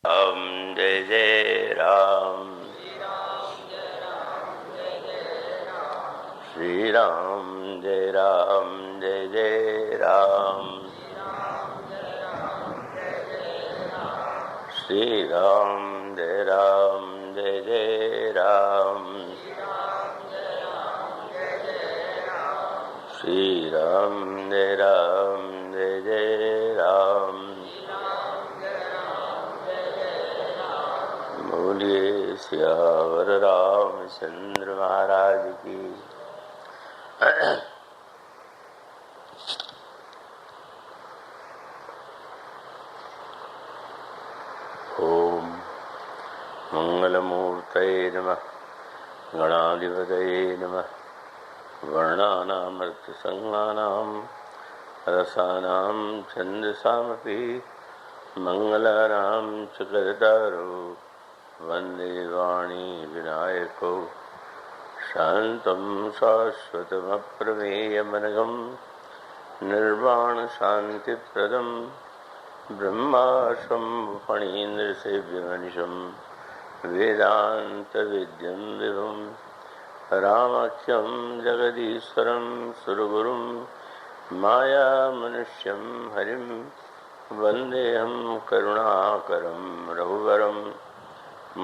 जय जय राम। श्री राम जय राम जय जय राम। श्री राम जय राम जय जय राम। श्री राम जय राम जय जय राम। बोलिए सियावर रामचंद्र महाराज की। ओम मंगलमूर्तये नमः। गणाधिपतये नमः। वर्णानामर्थसंज्ञानां रसानां छन्दसामपि मंगलानां च करतारो वन्दे वाणी विनायको शान्तं शाश्वतमप्रमेयमनघं निर्वाणशान्तिप्रदं ब्रह्माशं फणीन्द्रसेव्यमनिशं वेदान्तवेद्यं विभुं रामाख्यं जगदीश्वरं सुरगुरुं मायामनुष्यं हरिं वन्देऽहं करुणाकरं रघुवरं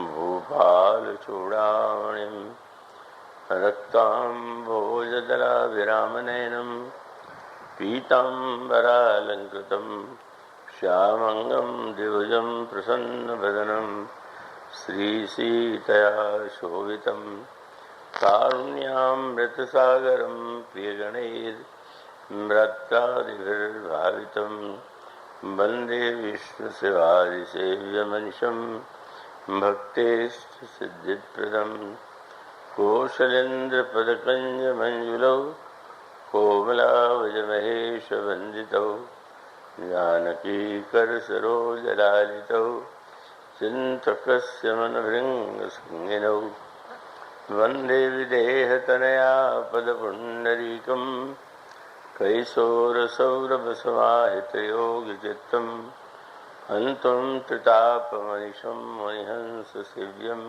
भूपालचूडामणिं रक्ताम्भोजदलाभिरामनयनं पीताम्बरालङ्कृतं श्यामङ्गं द्विभुजं प्रसन्नवदनं श्रीसीतया शोभितं कारुण्यामृतसागरं प्रियगणैर्भ्रात्रादिभिर्भावितं वन्दे विश्वसेवादिसेव्यमनिशं भक्तेष्टसिद्धिप्रदं कोशलेन्द्रपदकञ्जमञ्जुलौ कोमलावजमहेशवन्दितौ जानकीकरसरोजलालितौ चिन्तकस्य मनभृङ्गसंज्ञिनौ वन्दे विदेहतनया पदपुण्डरीकं कैशोरसौरभसमाहितयोगिचित्तम् अन्तं त्रितापमनिशं मणिहंससेव्यं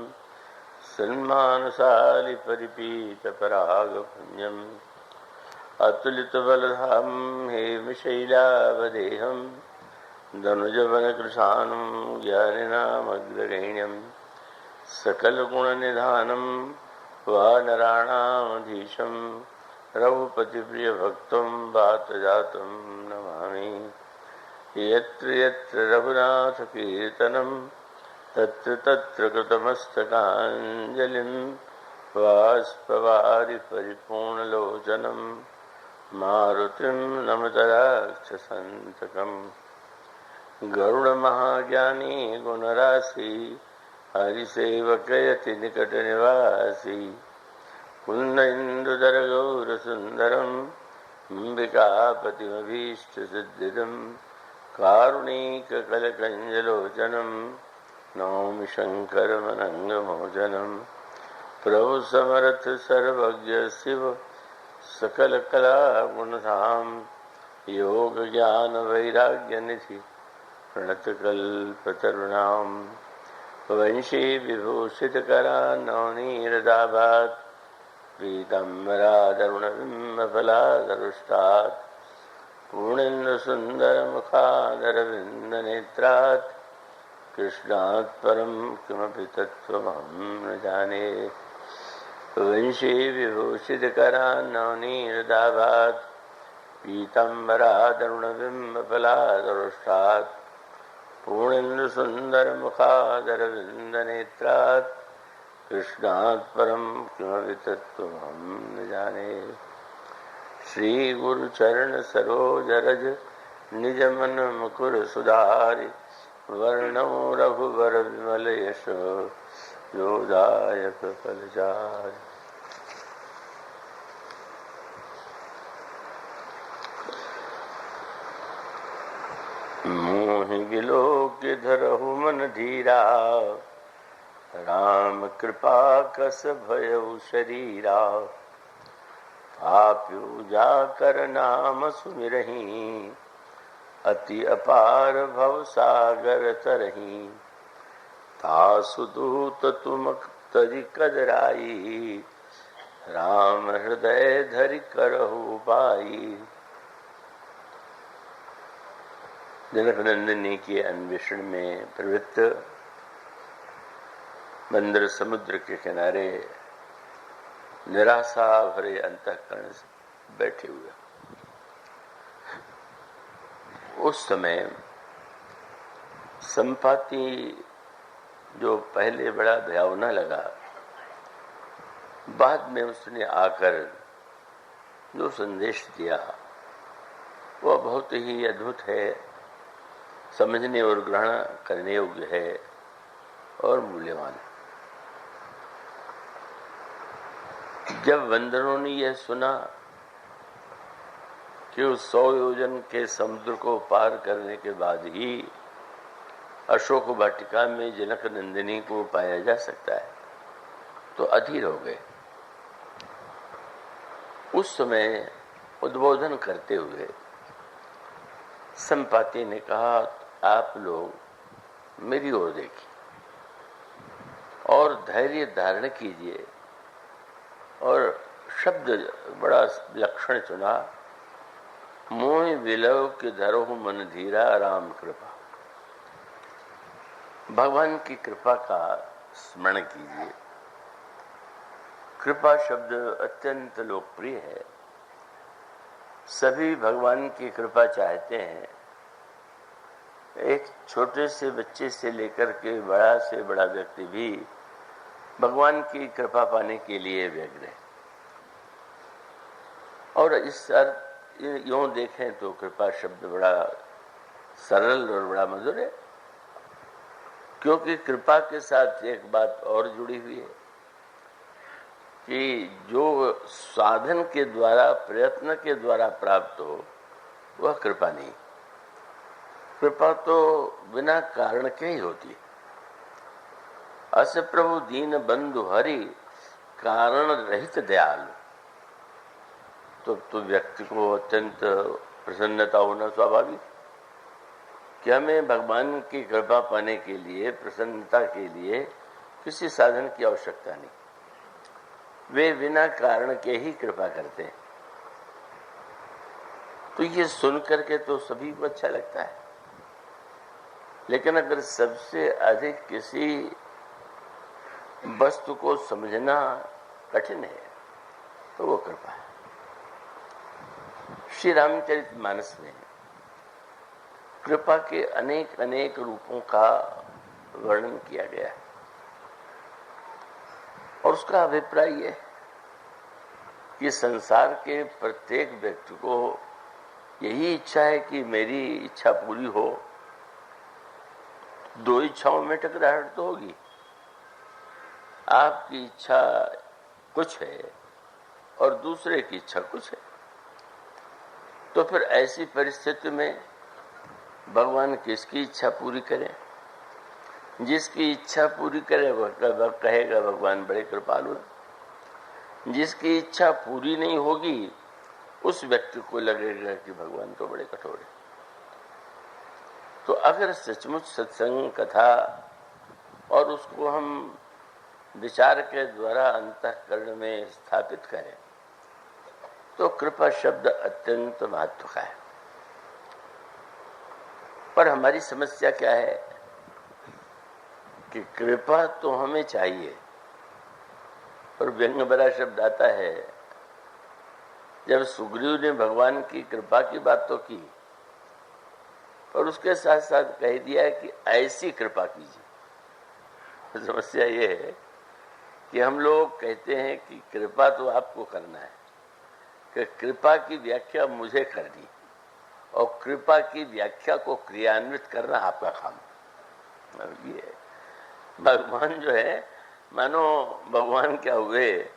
सन्मानसालिपरिपीतपरागपुण्यम् अतुलितबलधामं हेमशैलावदेहं दनुजवनकृशानं ज्ञानिनामग्रगण्यं सकलगुणनिधानं वानराणामधीशं रघुपतिप्रियभक्तं वातजातं नमामि। यत्र यत्र रघुनाथकीर्तनं तत्र तत्र कृतमस्तकाञ्जलिं बाष्पवारि परिपूर्णलोचनं मारुतिं नमत राक्षसन्तकं। गरुडमहाज्ञानी गुणराशि हरिसेवकयति निकटनिवासी कुन्द इन्दुधरगौरसुन्दरं अम्बिकापतिमभीष्टसिद्धिदं कारुणीककलकञ्जलोचनं नौमि शङ्करमनङ्गमोचनं। प्रभु समर्थ सर्वज्ञ शिव सकलकलागुणधाम योग ज्ञान वैराग्यनिधि प्रणतकल्पतरुणां वंशी विभूषितकरान्नवनीरदाभात् पीताम्बरादरुणबिम्बफलादरुष्टात् पूर्णेन्दुसुन्दरमुखादरविन्दनेत्रात् कृष्णात् परं किमपि तत्त्वमहं न जाने। वंशी विभूषितकरान्नवनीरदाभात् पीताम्बरादरुणबिम्बफलादरुष्टात् पूर्णेन्दुसुन्दरमुखादरविन्दनेत्रात् कृष्णात् परं किमपि तत्त्वमहं न जाने। श्रीगुरुचरणसरोजरज निजमनमुकुरसुधारि वर्णो रघुवरविमलयशो योदायक फलचारि। मोहि विलोक्य धरहु मन धीरा राम कृपा कस भयउ शरीरा। पाप्यु जाकर नाम सुमिरहीं अति अपार भव सागर तरहीं। तासु दूत तुम तरि कदराई, राम हृदय धरि करहु बाई। जनक नंदिनी के अन्वेषण में प्रवृत्त मंदर समुद्र के किनारे निराशा भरे अंतःकरण से बैठे हुए। उस समय संपाति जो पहले बड़ा भयावना लगा, बाद में उसने आकर जो संदेश दिया वह बहुत ही अद्भुत है, समझने और ग्रहण करने योग्य है और मूल्यवान है। जब बंदरों ने यह सुना कि उस 100 योजन के समुद्र को पार करने के बाद ही अशोक वाटिका में जनक नंदिनी को पाया जा सकता है, तो अधीर हो गए। उस समय उद्बोधन करते हुए संपाति ने कहा, आप लोग मेरी ओर देखिए और धैर्य धारण कीजिए, और शब्द बड़ा लक्षण चुना, मोह विलव के धरो मन धीरा राम कृपा। भगवान की कृपा का स्मरण कीजिए। कृपा शब्द अत्यंत लोकप्रिय है, सभी भगवान की कृपा चाहते हैं। एक छोटे से बच्चे से लेकर के बड़ा से बड़ा व्यक्ति भी भगवान की कृपा पाने के लिए व्यग्र है। और इस अर्थ यूं देखें तो कृपा शब्द बड़ा सरल और बड़ा मधुर है, क्योंकि कृपा के साथ एक बात और जुड़ी हुई है कि जो साधन के द्वारा, प्रयत्न के द्वारा प्राप्त हो वह कृपा नहीं। कृपा तो बिना कारण के ही होती है। अस प्रभु दीन बंधु हरि, कारण रहित दयालु। तो व्यक्ति को अत्यंत प्रसन्नता होना स्वाभाविक, कि हमें भगवान की कृपा पाने के लिए, प्रसन्नता के लिए किसी साधन की आवश्यकता नहीं। वे बिना कारण के ही कृपा करते हैं। तो ये सुन करके तो सभी को अच्छा लगता है, लेकिन अगर सबसे अधिक किसी वस्तु को समझना कठिन है तो वो कृपा है। श्री रामचरितमानस में कृपा के अनेक अनेक रूपों का वर्णन किया गया है, और उसका अभिप्राय यह है कि संसार के प्रत्येक व्यक्ति को यही इच्छा है कि मेरी इच्छा पूरी हो। दो इच्छाओं में टकराहट तो होगी। आपकी इच्छा कुछ है और दूसरे की इच्छा कुछ है, तो फिर ऐसी परिस्थिति में भगवान किसकी इच्छा पूरी करें? जिसकी इच्छा पूरी करे वह कहेगा भगवान बड़े कृपालु हैं। जिसकी इच्छा पूरी नहीं होगी उस व्यक्ति को लगेगा कि भगवान तो बड़े कठोर हैं। तो अगर सचमुच सत्संग कथा और उसको हम विचार के द्वारा अंतःकरण में स्थापित करें तो कृपा शब्द अत्यंत महत्व का है। पर हमारी समस्या क्या है कि कृपा तो हमें चाहिए, और व्यंग भरा शब्द आता है। जब सुग्रीव ने भगवान की कृपा की बात तो की, और उसके साथ साथ कह दिया कि ऐसी कृपा कीजिए। समस्या ये है कि हम लोग कहते हैं कि कृपा तो आपको करना है, कि कृपा की व्याख्या मुझे करनी, और कृपा की व्याख्या को क्रियान्वित करना आपका काम। ये भगवान जो है, मानो भगवान क्या हुए,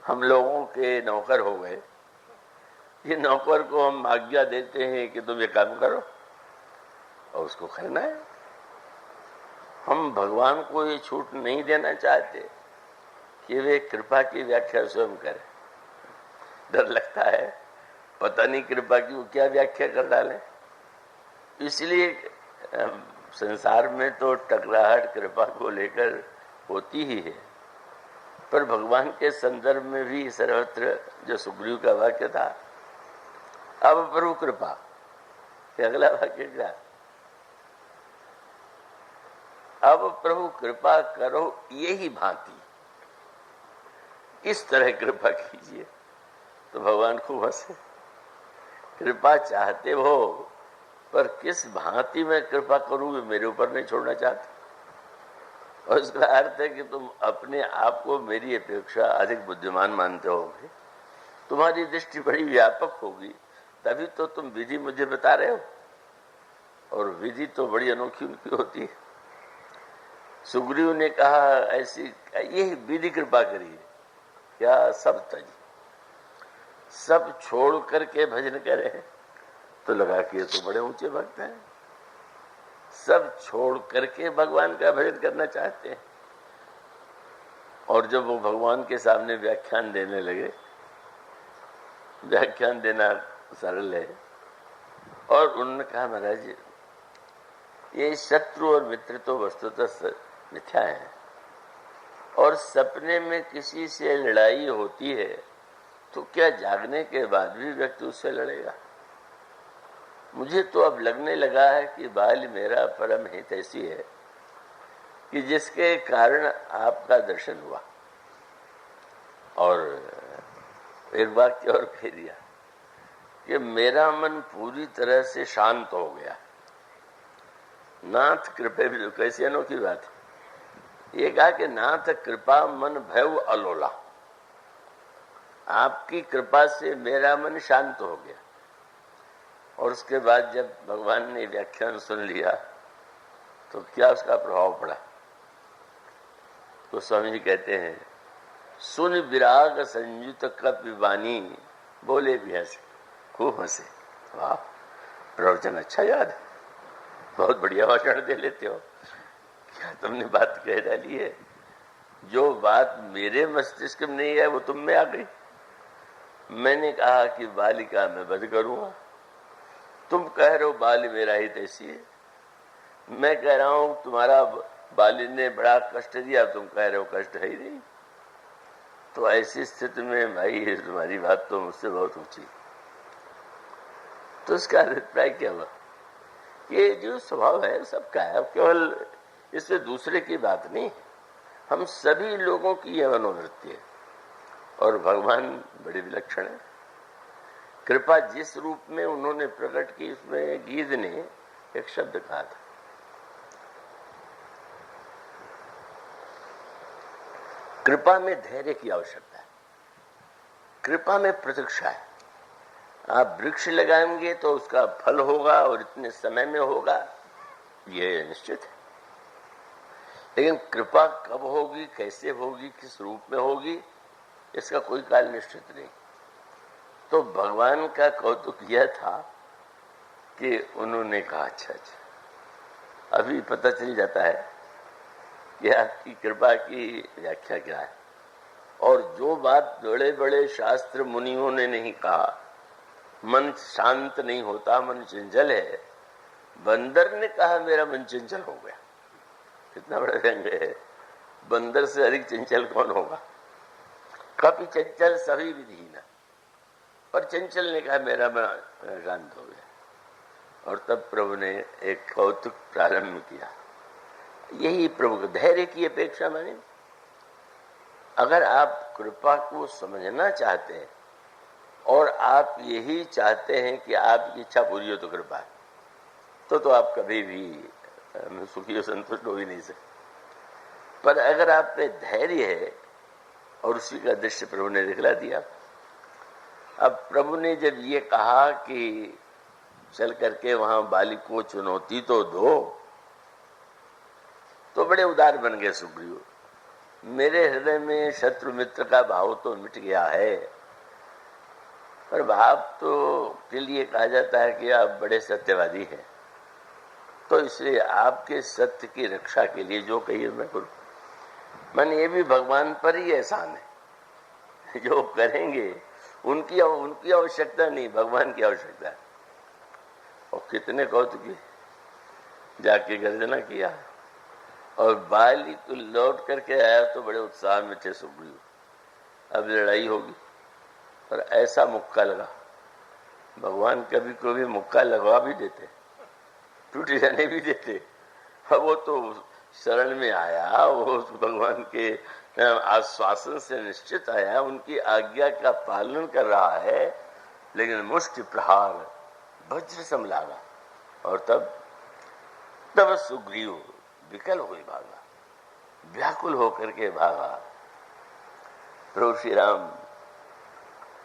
हम लोगों के नौकर हो गए। ये नौकर को हम आज्ञा देते हैं कि तुम ये काम करो और उसको करना है। हम भगवान को ये छूट नहीं देना चाहते कि वे कृपा की व्याख्या स्वयं करें। डर लगता है पता नहीं कृपा की वो क्या व्याख्या कर डालें। इसलिए संसार में तो टकराहट कृपा को लेकर होती ही है, पर भगवान के संदर्भ में भी सर्वत्र जो सुग्रीव का वाक्य था, अब प्रभु कृपा, अगला वाक्य क्या, अब प्रभु कृपा करो यही भांति, इस तरह कृपा कीजिए। तो भगवान खूब हंसे, कृपा चाहते हो पर किस भांति में कृपा करूं मेरे ऊपर नहीं छोड़ना चाहते। और इसका अर्थ है कि तुम अपने आप को मेरी अपेक्षा अधिक बुद्धिमान मानते होगे, तुम्हारी दृष्टि बड़ी व्यापक होगी, तभी तो तुम विधि मुझे बता रहे हो, और विधि तो बड़ी अनोखी उनकी होती है। सुग्रीव ने कहा ऐसी यही विधि कृपा करिए, क्या सब तजी, सब छोड़ करके भजन करे। तो लगा कि ये तो बड़े ऊंचे भक्त हैं, सब छोड़ करके भगवान का भजन करना चाहते हैं। और जब वो भगवान के सामने व्याख्यान देने लगे, व्याख्यान देना सरल है, और उन्होंने कहा महाराज ये शत्रु और मित्र तो वस्तुतः मिथ्या है, और सपने में किसी से लड़ाई होती है तो क्या जागने के बाद भी व्यक्ति उससे लड़ेगा। मुझे तो अब लगने लगा है कि बाल मेरा परम हित ऐसी है कि जिसके कारण आपका दर्शन हुआ। और एक वाक्य और कह दिया कि मेरा मन पूरी तरह से शांत हो गया। नाथ कृपा भी, तो कैसी अनोखी बात है। ये कहा कि नाथ कृपा मन भय अलोला, आपकी कृपा से मेरा मन शांत हो गया। और उसके बाद जब भगवान ने व्याख्यान सुन लिया तो क्या उसका प्रभाव पड़ा। तो स्वामी जी कहते हैं, सुन विराग संयुत कपि वाणी, बोले भी हंसे, खूब हंसे। वाह, प्रवचन अच्छा याद है, बहुत बढ़िया भाषण दे लेते हो, क्या तुमने बात कह डाली है। जो बात मेरे मस्तिष्क में नहीं है वो तुम में आ गई। मैंने कहा कि बालिका मैं वध करूंगा, तुम कह रहे हो बाली मेरा हित ऐसी है। मैं कह रहा हूं तुम्हारा बाली ने बड़ा कष्ट दिया, तुम कह रहे हो कष्ट है ही नहीं। तो ऐसी स्थिति में भाई तुम्हारी बात तो मुझसे बहुत ऊंची। तो इसका अभिप्राय क्या हुआ, ये जो स्वभाव है सबका है, केवल इसमें दूसरे की बात नहीं, हम सभी लोगों की यह मनोवृत्ति है। और भगवान बड़े विलक्षण है। कृपा जिस रूप में उन्होंने प्रकट की, उसमें गीत ने एक शब्द कहा था, कृपा में धैर्य की आवश्यकता है, कृपा में प्रतीक्षा है। आप वृक्ष लगाएंगे तो उसका फल होगा और इतने समय में होगा, ये निश्चित है। लेकिन कृपा कब होगी, कैसे होगी, किस रूप में होगी, इसका कोई काल निश्चित नहीं। तो भगवान का कौतुक यह था कि उन्होंने कहा अच्छा, अभी पता चल जाता है कि आपकी कृपा की व्याख्या क्या है। और जो बात बड़े बड़े शास्त्र मुनियों ने नहीं कहा, मन शांत नहीं होता, मन चंचल है, बंदर ने कहा मेरा मन चंचल हो गया। कितना बड़ा व्यंग है, बंदर से अधिक चंचल कौन होगा। कपि चंचल सभी विधि न, पर चंचल ने कहा मेरा मन शांत हो गया। और तब प्रभु ने एक कौतुक प्रारंभ किया, यही प्रभु धैर्य की अपेक्षा माने। अगर आप कृपा को समझना चाहते हैं और आप यही चाहते हैं कि आपकी इच्छा पूरी हो तो कृपा, तो आप कभी भी सुखी और संतुष्ट हो ही नहीं सकते। पर अगर आप पे धैर्य है, और उसी का दृश्य प्रभु ने दिखला दिया। अब प्रभु ने जब ये कहा कि चल करके वहां बाली को चुनौती तो दो, तो बड़े उदार बन गए सुग्रीव। मेरे हृदय में शत्रु मित्र का भाव तो मिट गया है, पर भाव तो के लिए कहा जाता है कि आप बड़े सत्यवादी हैं, तो इसलिए आपके सत्य की रक्षा के लिए जो कहिए मैं करूं। मन ये भी भगवान पर ही एहसान है, जो करेंगे उनकी आवश्यकता नहीं, भगवान की आवश्यकता है। और कितने कौतुकी, जाके गर्जना किया और बाली तो लौट करके आया तो बड़े उत्साह में थे सुग्रीव। अब लड़ाई होगी और ऐसा मुक्का लगा। भगवान कभी कभी मुक्का लगवा भी देते, टूट जाने भी देते। अब वो तो शरण में आया, वो भगवान के आश्वासन से निश्चित आया, उनकी आज्ञा का पालन कर रहा है, लेकिन मुष्टि प्रहार वज्र सम लागा और तब सुग्रीव विकल हुए भागा, व्याकुल होकर के भागा। प्रभु श्री राम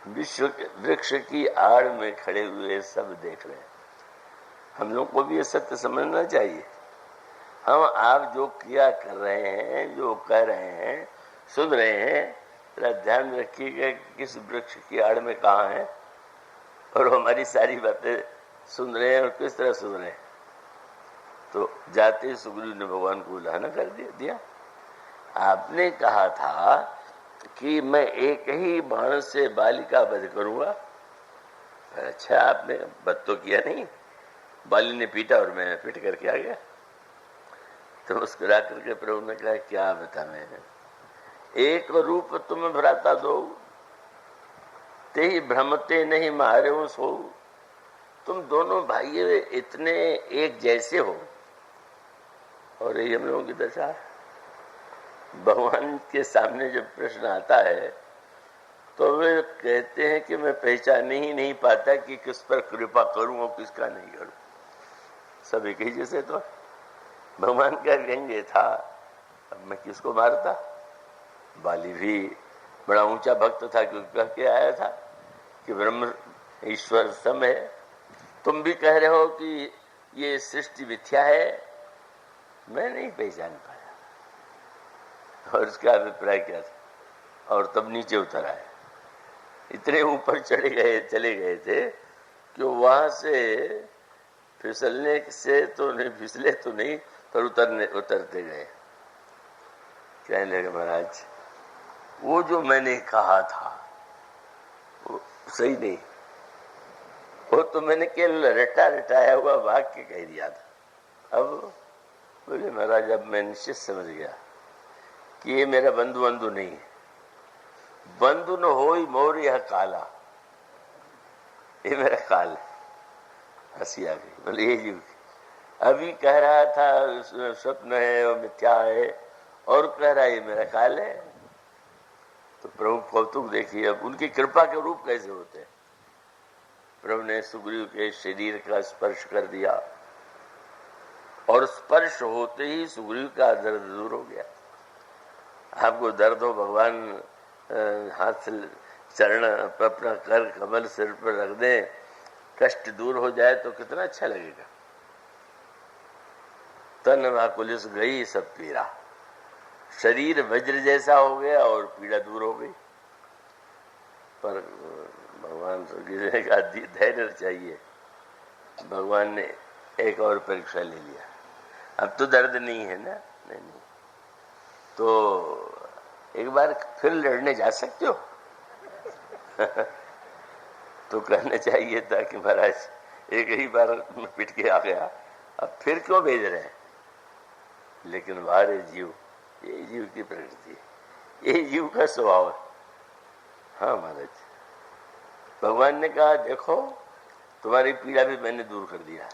विश्व के वृक्ष की आड़ में खड़े हुए सब देख रहे हैं। हम लोग को भी ये सत्य समझना चाहिए। हम आप जो किया कर रहे हैं, जो कह रहे हैं, सुन रहे हैं, जरा ध्यान रखिएगा किस वृक्ष की आड़ में कहाँ है और हमारी सारी बातें सुन रहे हैं और किस तरह सुन रहे हैं। तो जाते सुग्रीव ने भगवान को उल्हाना कर दिया। आपने कहा था कि मैं एक ही बाण से बाली का वध करूंगा। अच्छा, आपने वध तो किया नहीं, बाली ने पीटा और मैं पिट करके आ गया। तो मुस्कुरा करके प्रभु ने कहा, क्या बता मैं, एक रूप तुम भ्राता दो, ते ही भ्रमते नहीं मारे सो। तुम दोनों भाई इतने एक जैसे हो और ये हम लोगों की दशा है। भगवान के सामने जब प्रश्न आता है तो वे कहते हैं कि मैं पहचान ही नहीं पाता कि किस पर कृपा करूं और किसका नहीं करूं। सब एक ही जैसे। तो भगवान का व्यंग्य था, अब मैं किसको मारता। बाली भी बड़ा ऊंचा भक्त था, क्योंकि कह के आया था कि ब्रह्म ईश्वर सम है। तुम भी कह रहे हो कि ये सृष्टि मिथ्या है, मैं नहीं पहचान पाया। और उसका अभिप्राय क्या था, और तब नीचे उतर आए। इतने ऊपर चले गए थे कि वहां से फिसलने से तो नहीं, फिसले तो नहीं, पर उतरते गए। कहने लगे, महाराज वो जो मैंने कहा था वो सही नहीं, वो तो मैंने केवल रटाया हुआ वाक्य कह दिया था। अब बोले, महाराज अब मैं निश्चित समझ गया कि ये मेरा बंधु नहीं है। बंधु न हो मोर यह काला, ये मेरा काल है। हंसी आ गई। बोले, ये जीव अभी कह रहा था स्वप्न है और मिथ्या है, और कह रहा है ये मेरा काल है। तो प्रभु कौतुक देखिए, अब उनकी कृपा के रूप कैसे होते हैं। प्रभु ने सुग्रीव के शरीर का स्पर्श कर दिया और स्पर्श होते ही सुग्रीव का दर्द दूर हो गया। आपको दर्द हो, भगवान हाथ से चरण पर अपना कर कमल सिर पर रख दें, कष्ट दूर हो जाए तो कितना अच्छा लगेगा। तन वाकुलिस गई सब पीड़ा, शरीर वज्र जैसा हो गया और पीड़ा दूर हो गई। पर भगवान ने कहा धैर्य चाहिए। भगवान ने एक और परीक्षा ले लिया। अब तो दर्द नहीं है ना, नहीं। तो एक बार फिर लड़ने जा सकते हो। तो कहना चाहिए था कि महाराज एक ही बार पिट के आ गया, अब फिर क्यों भेज रहे हैं। लेकिन वारे जीव, ये जीव की प्रकृति है, ये जीव का स्वभाव है। हाँ महाराज, भगवान ने कहा देखो तुम्हारी पीड़ा भी मैंने दूर कर दिया,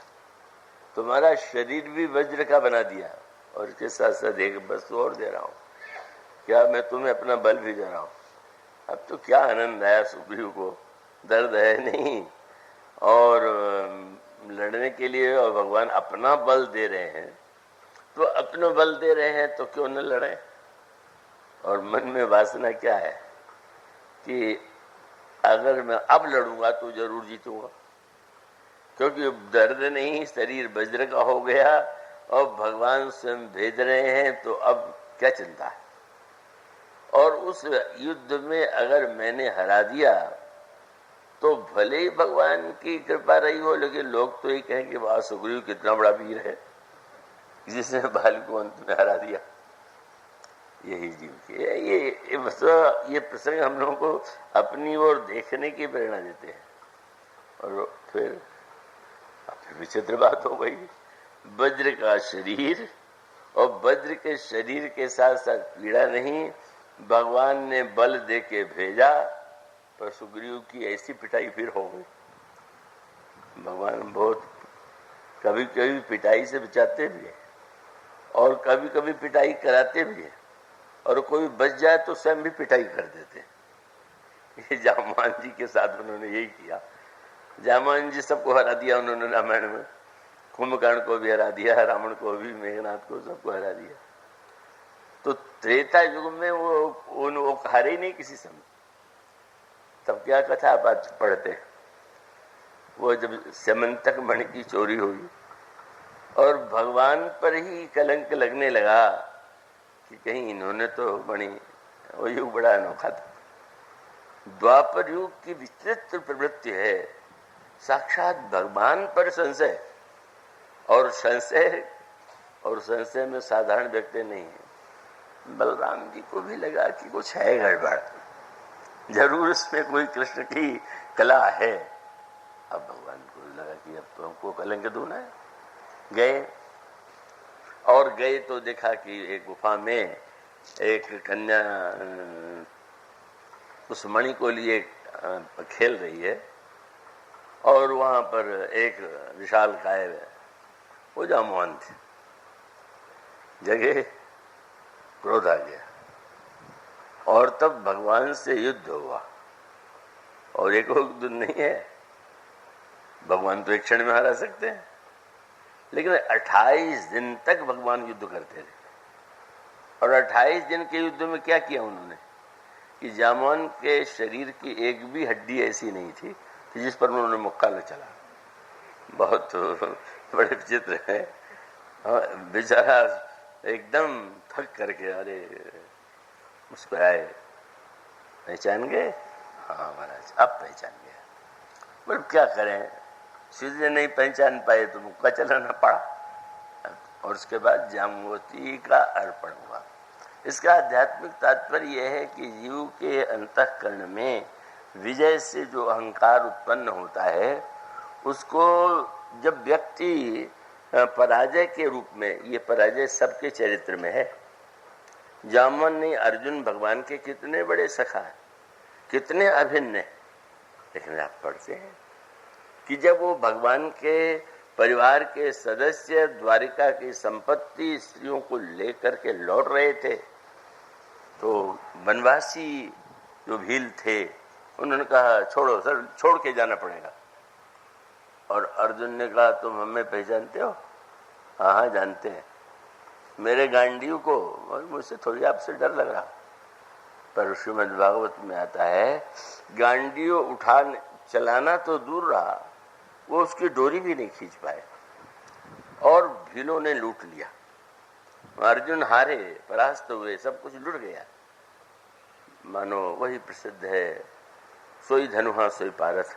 तुम्हारा शरीर भी वज्र का बना दिया, और इसके साथ साथ एक वस्तु और दे रहा हूं। क्या मैं तुम्हें अपना बल भी दे रहा हूं। अब तो क्या आनंद आया सुग्रीव को, दर्द है नहीं और लड़ने के लिए, और भगवान अपना बल दे रहे हैं। तो अपना बल दे रहे हैं तो क्यों न लड़े। और मन में वासना क्या है कि अगर मैं अब लड़ूंगा तो जरूर जीतूंगा, क्योंकि दर्द नहीं, शरीर वज्र का हो गया और भगवान स्वयं भेज रहे हैं, तो अब क्या चिंता है। और उस युद्ध में अगर मैंने हरा दिया तो भले ही भगवान की कृपा रही हो, लेकिन लोग तो ये कहेंगे वाह सुग्रीव कितना बड़ा वीर है, जिसने बाली को अंत में हरा दिया। यही जीव की ये प्रसंग हम लोगों को अपनी ओर देखने की प्रेरणा देते हैं। और फिर विचित्र बात हो गई, वज्र का शरीर, और वज्र के शरीर के साथ साथ पीड़ा नहीं, भगवान ने बल दे के भेजा, पर सुग्रीव की ऐसी पिटाई फिर हो गई। भगवान बहुत कभी कभी पिटाई से बचाते भी है और कभी कभी पिटाई कराते भी है, और कोई बच जाए तो स्वयं भी पिटाई कर देते। ये जामवान जी के साथ उन्होंने यही किया। जामवान जी सबको हरा दिया उन्होंने रामायण में, कुंभकर्ण को भी हरा दिया, रावण को भी, मेघनाथ को, सबको हरा दिया। तो त्रेता युग में वो हारे ही नहीं किसी समय। तब क्या कथा आप आज पढ़ते, वो जब समंतक मणि की चोरी हुई और भगवान पर ही कलंक लगने लगा कि कहीं इन्होंने तो मणि, वो युग बड़ा अनोखा था। द्वापर युग की विचित्र प्रवृत्ति है, साक्षात भगवान पर संशय, और संशय में साधारण व्यक्ति नहीं है। बलराम जी को भी लगा कि कुछ है गड़बड़, जरूर इसमें कोई कृष्ण की कला है। अब भगवान को लगा कि अब तो हमको कलंक धोना है। गए तो देखा कि एक गुफा में एक कन्या उस मणि को लिए खेल रही है, और वहां पर एक विशाल काय वो जामवान थे। जगह क्रोध आ गया और तब भगवान से युद्ध हुआ, और एक युद्ध नहीं है, भगवान तो एक क्षण में हरा सकते हैं, लेकिन 28 दिन तक भगवान युद्ध करते रहे। और 28 दिन के युद्ध में क्या किया उन्होंने कि जामवान के शरीर की एक भी हड्डी ऐसी नहीं थी कि जिस पर उन्होंने मुक्का न चला। बहुत बड़े विचित्र है। बेचारा एकदम थक करके, अरे मुस्कुराए, पहचान गए? हाँ महाराज, अब पहचान गया। पर क्या करें, सीधे नहीं पहचान पाए तो मुक्का चलाना पड़ा, और उसके बाद जाम्बवती का अर्पण हुआ। इसका आध्यात्मिक तात्पर्य यह है कि जीव के अंतःकरण में विजय से जो अहंकार उत्पन्न होता है, उसको जब व्यक्ति पराजय के रूप में, ये पराजय सबके चरित्र में है। जामवन ने अर्जुन भगवान के कितने बड़े सखा है, कितने अभिन्न है, लेकिन आप पढ़ते हैं कि जब वो भगवान के परिवार के सदस्य द्वारिका की संपत्ति स्त्रियों को लेकर के लौट रहे थे, तो वनवासी जो भील थे उन्होंने कहा छोड़ो सर, छोड़ के जाना पड़ेगा। और अर्जुन ने कहा तुम हमें पहचानते हो? हाँ हाँ जानते हैं, मेरे गांडीव को, मुझसे थोड़ी आपसे डर लग रहा। पर श्रीमद् भागवत में आता है गांडीव उठा चलाना तो दूर रहा, वो उसकी डोरी भी नहीं खींच पाए और भीलों ने लूट लिया। अर्जुन हारे, परास्त हुए, सब कुछ लुट गया। मानो वही प्रसिद्ध है, सोई धनुहा सोई पारथ,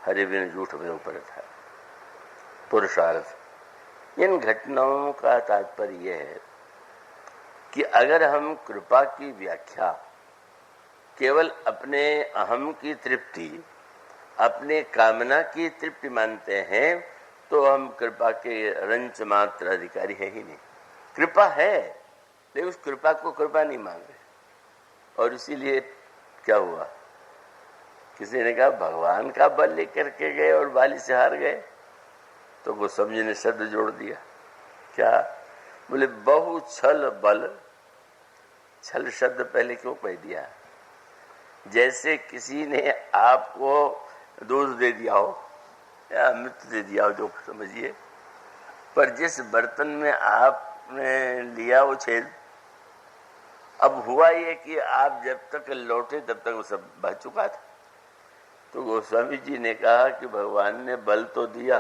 हरि बिन झूठ में ऊपर था पुरुषार्थ। इन घटनाओं का तात्पर्य यह है कि अगर हम कृपा की व्याख्या केवल अपने अहम की तृप्ति, अपने कामना की तृप्ति मानते हैं, तो हम कृपा के रंच मात्र अधिकारी है ही नहीं। कृपा है, लेकिन उस कृपा को कृपा नहीं मान रहे। और इसीलिए क्या हुआ, किसी ने कहा भगवान का बल लेकर के गए और बाली से हार गए, तो गोस्वामी जी ने शब्द जोड़ दिया। क्या बोले? बहु छल बल। छल शब्द पहले क्यों कह दिया? जैसे किसी ने आपको दूध दे दिया हो या अमृत दे दिया हो, जो समझिए, पर जिस बर्तन में आपने लिया वो छेद, अब हुआ ये कि आप जब तक लौटे तब तक वो सब बह चुका था। तो गोस्वामी जी ने कहा कि भगवान ने बल तो दिया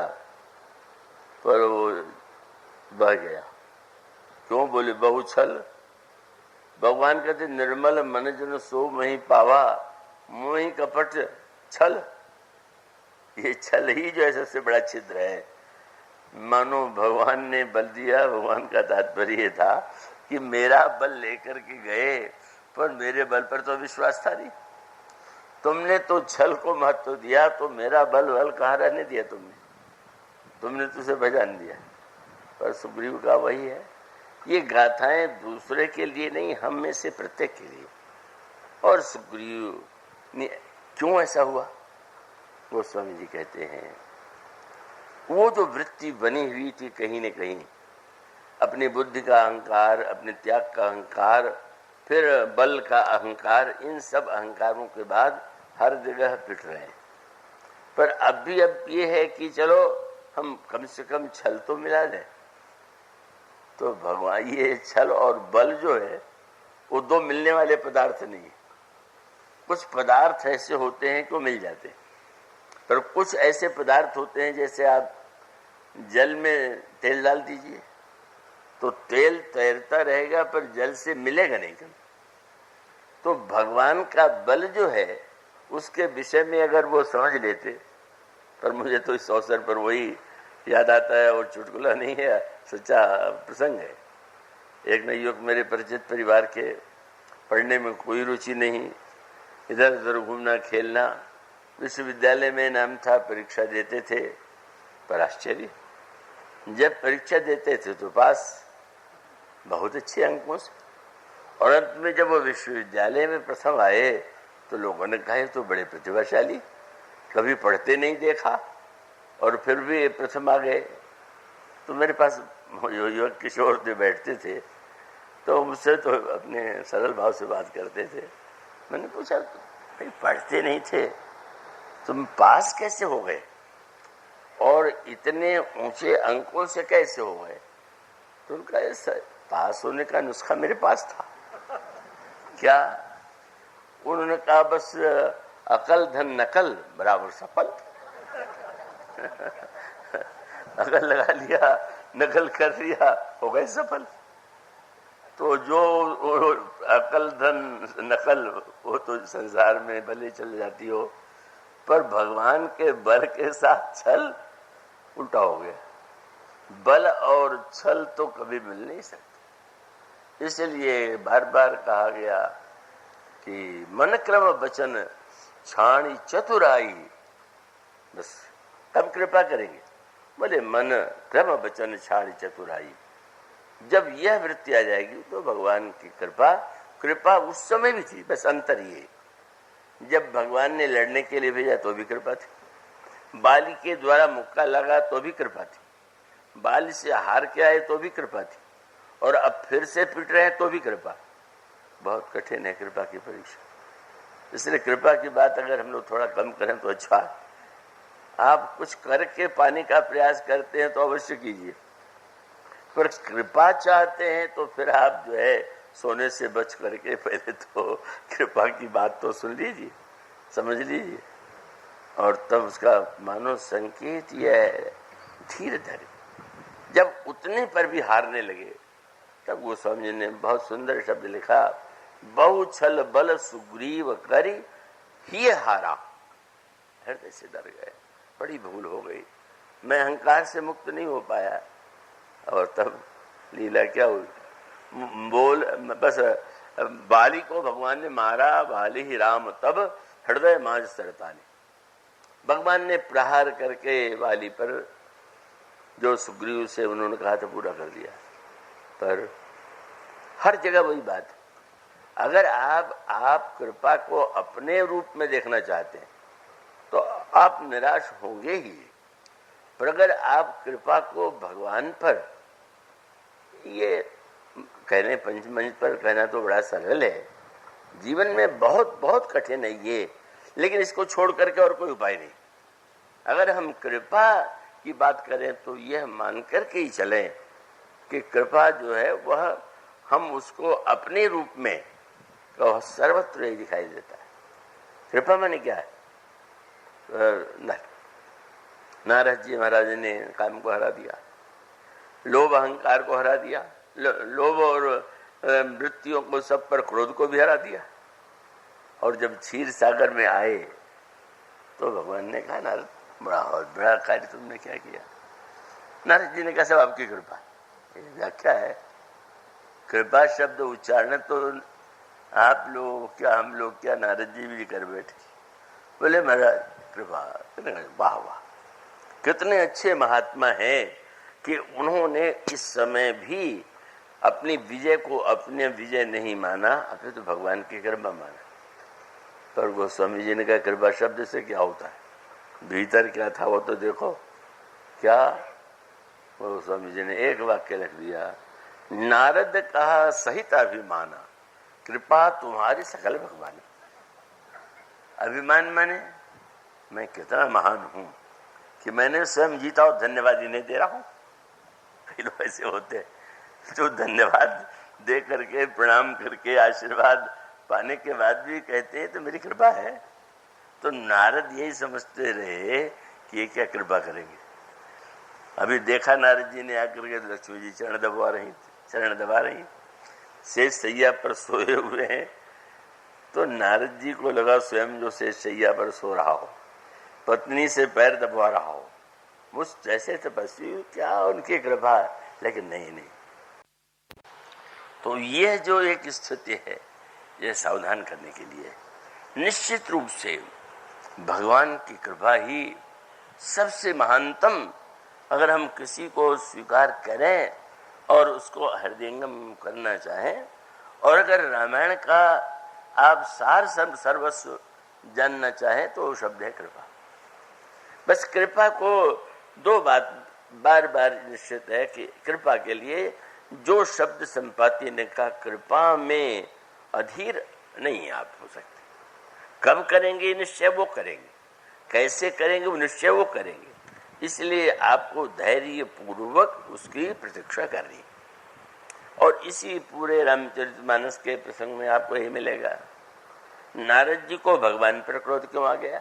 पर वो बह गया। क्यों? बोले बहु छल। भगवान कहते निर्मल मन जन सो मही पावा, मोही कपट छल। ये छल ही जो है सबसे बड़ा छिद्र है। मानो भगवान ने बल दिया, भगवान का तात्पर्य था कि मेरा बल लेकर के गए, पर मेरे बल पर तो विश्वास था नहीं। तुमने तो छल को महत्व दिया, तो मेरा बल कहाँ रहने दिया? तुमने तुझे पहचान दिया। पर सुग्रीव का वही है। ये गाथाएं दूसरे के लिए नहीं, हम में से प्रत्येक के लिए। और सुग्रीव ने क्यों ऐसा हुआ, गोस्वामी जी कहते हैं, वो जो वृत्ति बनी हुई थी कहीं न कहीं, अपनी बुद्धि का अहंकार, अपने त्याग का अहंकार, फिर बल का अहंकार, इन सब अहंकारों के बाद हर जगह पिट रहे हैं। पर अब ये है कि चलो हम कम से कम छल तो मिला दें। तो भगवान, ये छल और बल जो है वो दो मिलने वाले पदार्थ नहीं है। कुछ पदार्थ ऐसे होते हैं कि मिल जाते हैं, पर कुछ ऐसे पदार्थ होते हैं, जैसे आप जल में तेल डाल दीजिए तो तेल तैरता रहेगा पर जल से मिलेगा नहीं कभी। तो भगवान का बल जो है उसके विषय में अगर वो समझ लेते, पर मुझे तो इस अवसर पर वही याद आता है, और चुटकुला नहीं है, सच्चा प्रसंग है। एक युवक मेरे परिचित परिवार के, पढ़ने में कोई रुचि नहीं, इधर उधर घूमना खेलना, विश्वविद्यालय में नाम था, परीक्षा देते थे, पर आश्चर्य, जब परीक्षा देते थे तो पास बहुत अच्छे अंकों से, और अंत में जब वो विश्वविद्यालय में प्रथम आए तो लोगों ने कहा तो बड़े प्रतिभाशाली, कभी पढ़ते नहीं देखा और फिर भी प्रथम आ गए। तो मेरे पास युवक किशोर जो बैठते थे तो मुझसे तो अपने सरल भाव से बात करते थे। मैंने पूछा, भाई पढ़ते नहीं थे, तुम पास कैसे हो गए और इतने ऊंचे अंकों से कैसे हो गए? तो उनका ऐसा, पास होने का नुस्खा मेरे पास था क्या? उन्होंने कहा, बस अकल धन नकल बराबर सफल। अकल लगा लिया, नकल कर लिया, हो गए सफल। तो जो अकल धन नकल, वो तो संसार में भले चल जाती हो, पर भगवान के बल के साथ छल उल्टा हो गया। बल और छल तो कभी मिल नहीं सकते। इसलिए बार बार कहा गया कि मन क्रम वचन छाणी चतुराई, बस तब कृपा करेंगे। बोले मन क्रम वचन छाणी चतुराई, जब यह वृत्ति आ जाएगी तो भगवान की कृपा उस समय भी थी, बस अंतर ये, जब भगवान ने लड़ने के लिए भेजा तो भी कृपा थी, बाली के द्वारा मुक्का लगा तो भी कृपा थी, बाली से हार के आए तो भी कृपा थी, और अब फिर से पिट रहे हैं तो भी कृपा। बहुत कठिन है कृपा की परीक्षा। इसलिए कृपा की बात अगर हम लोग थोड़ा कम करें तो अच्छा है। आप कुछ करके पाने का प्रयास करते हैं तो अवश्य कीजिए, पर कृपा चाहते हैं तो फिर आप जो है सोने से बच करके पहले तो कृपा की बात तो सुन लीजिए, समझ लीजिए, और तब उसका मानो संकेत यह है, धीरे धीरे जब उतने पर भी हारने लगे, तब गोस्वामी जी ने बहुत सुंदर शब्द लिखा, बहु छल बल सुग्रीव करी ही हारा। हृदय से डर गए, बड़ी भूल हो गई, मैं अहंकार से मुक्त नहीं हो पाया। और तब लीला क्या हुई, बस बाली को भगवान ने मारा, बाली ही राम तब हृदय माज सरताने। भगवान ने प्रहार करके बाली पर जो सुग्रीव से उन्होंने कहा था पूरा कर दिया। पर हर जगह वही बात है, अगर आप कृपा को अपने रूप में देखना चाहते हैं तो आप निराश होंगे ही, पर अगर आप कृपा को भगवान पर, ये कहने पंचमंच पर कहना तो बड़ा सरल है, जीवन में बहुत बहुत कठिन है ये, लेकिन इसको छोड़ करके और कोई उपाय नहीं। अगर हम कृपा की बात करें तो यह मान करके ही चलें कि कृपा जो है वह हम उसको अपने रूप में तो सर्वत्र ही दिखाई देता है। कृपा माने क्या है? नारद जी महाराज ने काम को हरा दिया, लोभ अहंकार को हरा दिया, लोभ और वृत्तियों को, सब पर क्रोध को भी हरा दिया। और जब क्षीर सागर में आए तो भगवान ने कहा, नारद बड़ा कार्य तुमने क्या किया? नारद जी ने कहा, सब आपकी कृपा। व्याख्या है, कृपा शब्द उच्चारण तो आप लोग क्या, हम लोग क्या, नारद जी भी कर बैठे। बोले महाराज कृपा, वाह वाह, कितने अच्छे महात्मा हैं कि उन्होंने इस समय भी अपनी विजय को अपने विजय नहीं माना, अपने तो भगवान की कृपा माना। पर गोस्वामी जी ने कहा कृपा शब्द से क्या होता है, भीतर क्या था वो तो देखो। क्या? गोस्वामी जी ने एक वाक्य लिख दिया, नारद कहा सहित अभिमाना, कृपा तुम्हारी सकल भगवान। अभिमान माने मैं कितना महान हूं कि मैंने स्वयं जीता और धन्यवाद ही नहीं दे रहा हूं। कई लोग ऐसे होते हैं जो धन्यवाद दे करके, प्रणाम करके, आशीर्वाद पाने के बाद भी कहते हैं तो मेरी कृपा है। तो नारद यही समझते रहे कि ये क्या कृपा करेंगे। अभी देखा नारद जी ने आकर के लक्ष्मी जी चरण दबा रही, शेष सैया पर सोए हुए हैं। तो नारद जी को लगा स्वयं जो शेष सैया पर सो रहा हो, पत्नी से पैर दबा रहा हो, मुझ जैसे तपस्वी क्या उनकी कृपा। लेकिन नहीं। तो यह जो एक स्थिति है, यह सावधान करने के लिए निश्चित रूप से भगवान की कृपा ही सबसे महानतम। अगर हम किसी को स्वीकार करें और उसको हृदयंगम करना चाहें, और अगर रामायण का आप सार सर्वस्व जानना चाहें तो शब्द है कृपा। बस कृपा को दो बात बार बार निश्चित है कि कृपा के लिए जो शब्द संपाति ने कहा, कृपा में अधीर नहीं आप हो सकते। कब करेंगे निश्चय वो करेंगे, कैसे करेंगे वो निश्चय वो करेंगे। इसलिए आपको धैर्य पूर्वक उसकी प्रतीक्षा करनी। और इसी पूरे रामचरितमानस के प्रसंग में आपको यही मिलेगा। नारद जी को भगवान पर क्रोध क्यों आ गया?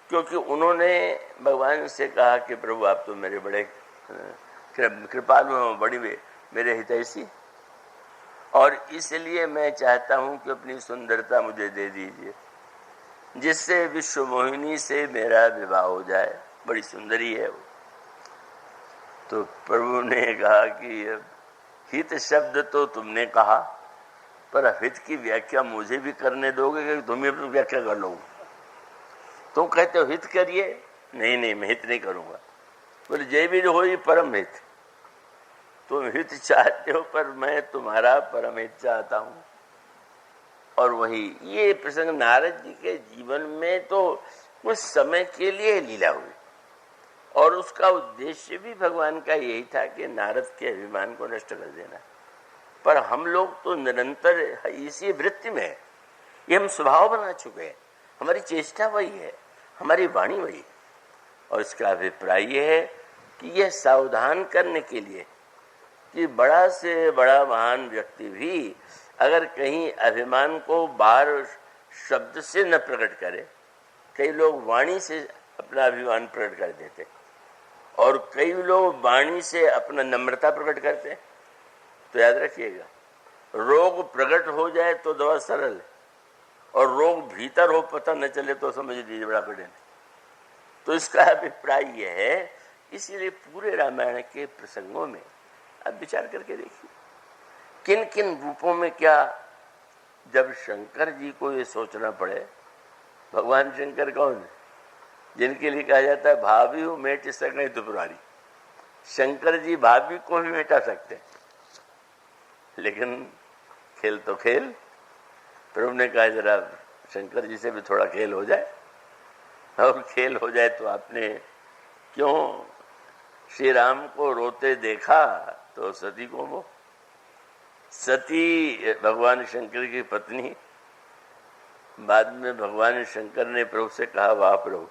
क्योंकि उन्होंने भगवान से कहा कि प्रभु आप तो मेरे बड़े कृपालु हैं, बड़ी मेरे हितैषी, और इसलिए मैं चाहता हूं कि अपनी सुंदरता मुझे दे दीजिए, जिससे विश्व मोहिनी से मेरा विवाह हो जाए। बड़ी सुंदरी है वो। तो प्रभु ने कहा कि हित शब्द तो तुमने कहा, पर हित की व्याख्या मुझे भी करने दोगे कि तुम ही व्याख्या कर लोगे? तुम कहते हो हित करिए, नहीं मैं हित नहीं करूंगा। बोले जय भी हो ही परम हित, तुम हित चाहते हो पर मैं तुम्हारा परम हित चाहता हूं। और वही ये प्रसंग नारद जी के जीवन में तो कुछ समय के लिए लीला हुई, और उसका उद्देश्य भी भगवान का यही था कि नारद के अभिमान को नष्ट कर देना। पर हम लोग तो निरंतर इसी वृत्ति में है, ये हम स्वभाव बना चुके हैं, हमारी चेष्टा वही है, हमारी वाणी वही है। और इसका अभिप्राय यह है कि यह सावधान करने के लिए कि बड़ा से बड़ा महान व्यक्ति भी अगर कहीं अभिमान को बाहर शब्द से न प्रकट करे, कई लोग वाणी से अपना अभिमान प्रकट कर देते और कई लोग वाणी से अपना नम्रता प्रकट करते हैं। तो याद रखिएगा, रोग प्रकट हो जाए तो दवा सरल है, और रोग भीतर हो पता न चले तो समझ लीजिए बड़ा कठिन है। तो इसका अभिप्राय यह है, इसीलिए पूरे रामायण के प्रसंगों में आप विचार करके देखिए किन किन रूपों में क्या। जब शंकर जी को ये सोचना पड़े, भगवान शंकर कौन है? जिनके लिए कहा जाता है भाभी हूं मेट सके दुपुरारी। शंकर जी भाभी को भी मिटा सकते हैं, लेकिन खेल तो खेल। प्रभु ने कहा जरा शंकर जी से भी थोड़ा खेल हो जाए, और खेल हो जाए तो आपने क्यों श्री राम को रोते देखा तो सती को वो। सती भगवान शंकर की पत्नी, बाद में भगवान शंकर ने प्रभु से कहा वाह प्रभु